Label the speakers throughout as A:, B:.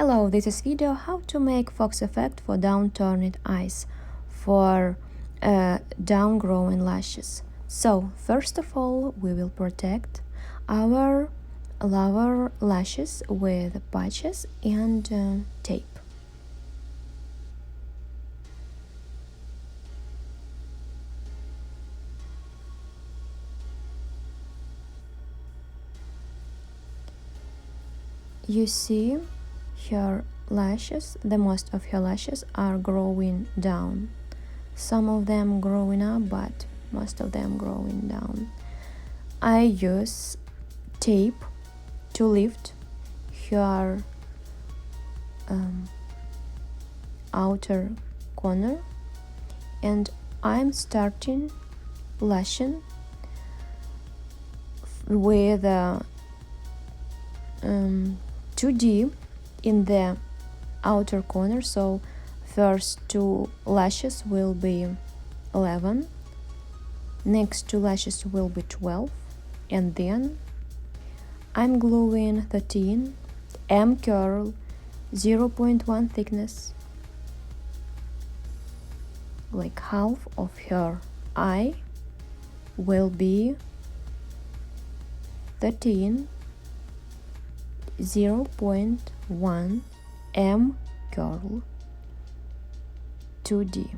A: Hello, this is video how to make fox effect for downturned eyes for down-growing lashes. So first of all, we will protect our lower lashes with patches and tape. You see her lashes, the most of her lashes are growing down. Some of them growing up, but most of them growing down. I use tape to lift her outer corner, and I'm starting lashing with 2D in the outer corner. So first two lashes will be 11, next two lashes will be 12, and then I'm gluing 13 M curl 0.1 thickness, like half of her eye will be 13 0.1 M curl 2D.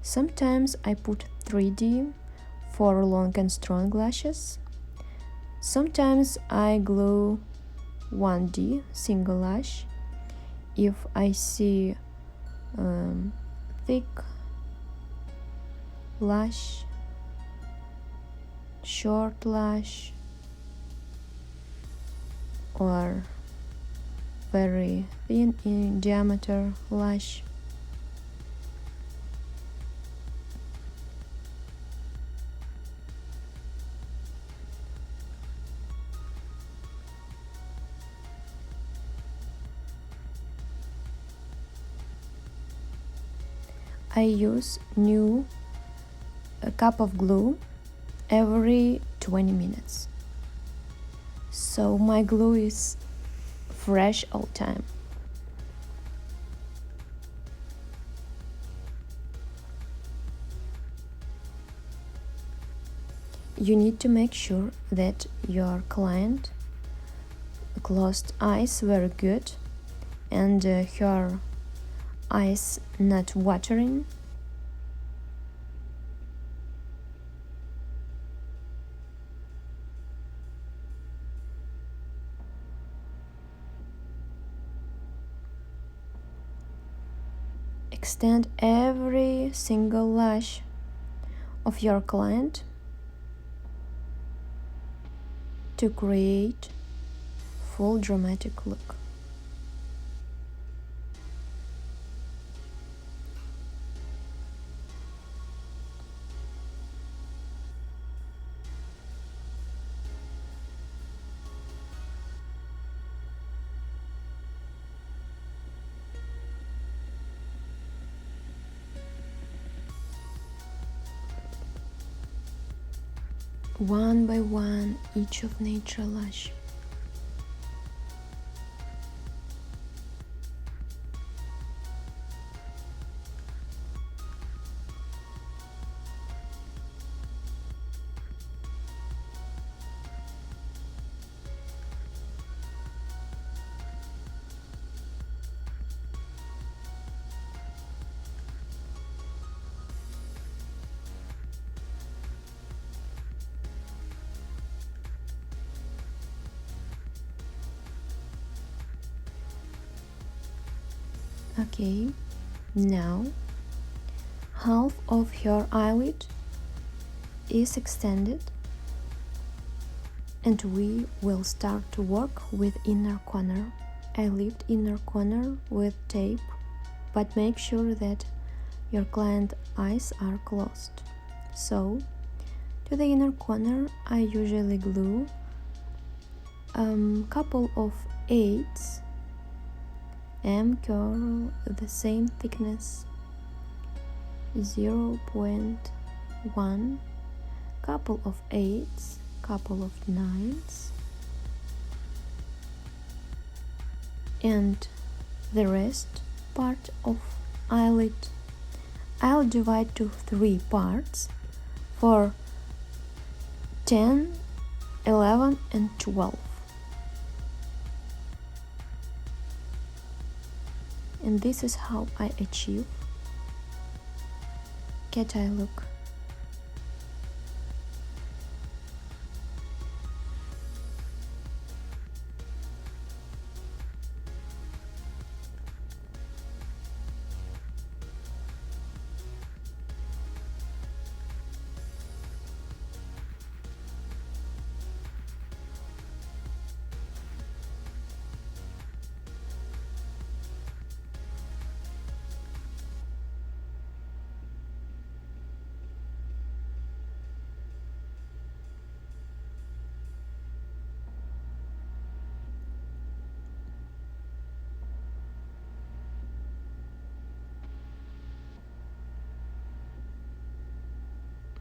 A: Sometimes I put 3D for long and strong lashes. Sometimes I glue 1D single lash if I see thick lash, short lash, or very thin in diameter lash. I use new cup of glue every 20 minutes. So my glue is fresh all time. You need to make sure that your client closed eyes very good and her eyes not watering. Extend every single lash of your client to create full dramatic look. One by one, each of nature lash. Okay, now half of her eyelid is extended and we will start to work with inner corner. I lift inner corner with tape, but make sure that your client eyes are closed. So to the inner corner I usually glue couple of 8s M curl the same thickness 0.1, couple of 8s, couple of 9s, and the rest part of eyelid I'll divide to 3 parts for 10, 11 and 12. And this is how I achieve cat eye look.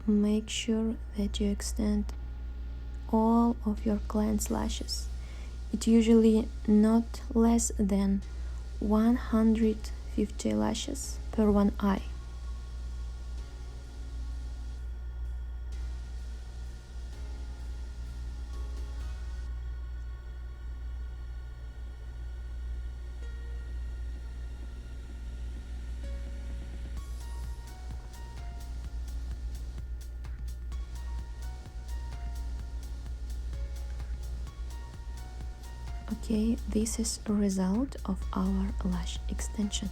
A: Make sure that you extend all of your client's lashes. It's usually not less than 150 lashes per one eye. Okay, this is a result of our lash extension.